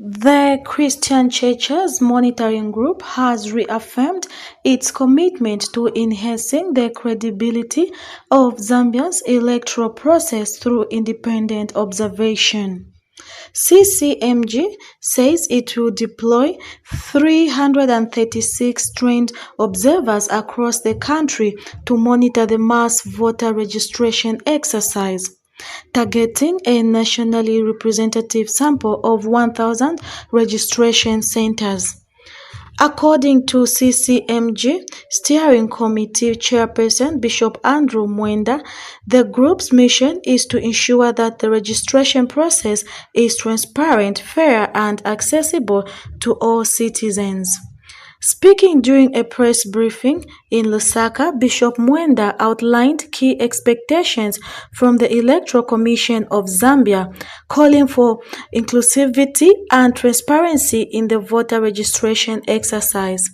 The Christian Churches Monitoring Group has reaffirmed its commitment to enhancing the credibility of Zambia's electoral process through independent observation. Ccmg says it will deploy 336 trained observers across the country to monitor the mass voter registration exercise, targeting a nationally representative sample of 1,000 registration centers. According to Ccmg Steering Committee Chairperson Bishop Andrew Mwenda, the group's mission is to ensure that the registration process is transparent, fair, and accessible to all citizens. Speaking during a press briefing in Lusaka, Bishop Mwenda outlined key expectations from the Electoral Commission of Zambia, calling for inclusivity and transparency in the voter registration exercise.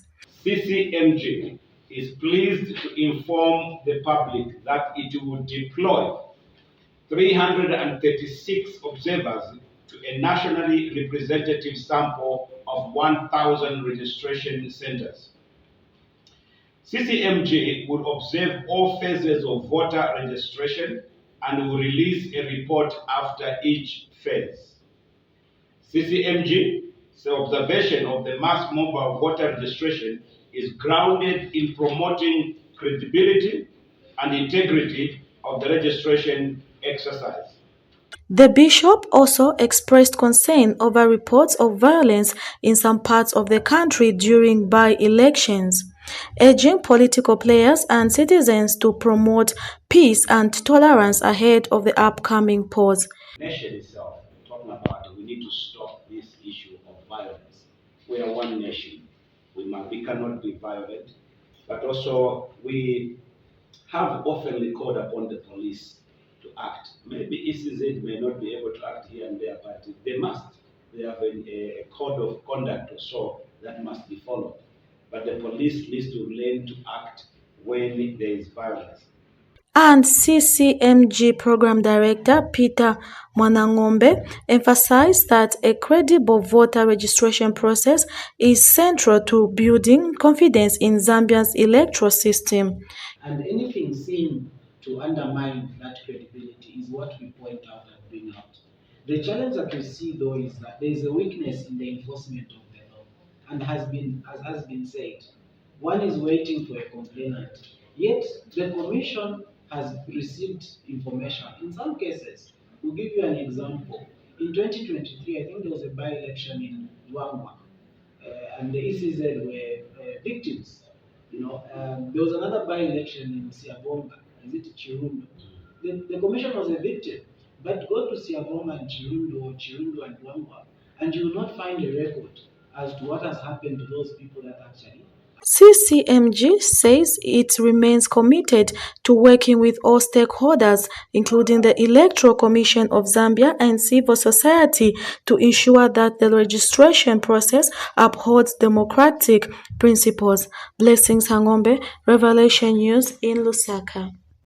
Ccmg is pleased to inform the public that it will deploy 336 observers to a nationally representative sample of 1,000 registration centers. Ccmg will observe all phases of voter registration and will release a report after each phase. Ccmg's observation of the mass mobile voter registration is grounded in promoting credibility and integrity of the registration exercise. The bishop also expressed concern over reports of violence in some parts of the country during by-elections, urging political players and citizens to promote peace and tolerance ahead of the upcoming polls. The nation itself, talking about it, we need to stop this issue of violence. We are one nation. We cannot be violent, but also we have often called upon the police to act. Maybe ECZ may not be able to act here and there, but they must. They have a code of conduct or so that must be followed. But the police needs to learn to act when there is violence. And Ccmg Program Director Peter Mwanangombe emphasized that a credible voter registration process is central to building confidence in Zambia's electoral system. And anything seen to undermine that credibility is what we point out and bring out. The challenge that we see, though, is that there is a weakness in the enforcement of the law, and as has been said, one is waiting for a complainant. Yet the commission has received information. In some cases, we'll give you an example. In 2023, I think there was a by-election in Luangwa, and the ECZ were victims. There was another by-election in Siabonga, is it Chirundu? The commission was a victim, but go to Siabonga and Chirundu and Luangwa, and you will not find a record as to what has happened to those people that actually. Ccmg says it remains committed to working with all stakeholders, including the Electoral Commission of Zambia and civil society, to ensure that the registration process upholds democratic principles. Blessings Hangoombe, Revelation News in Lusaka.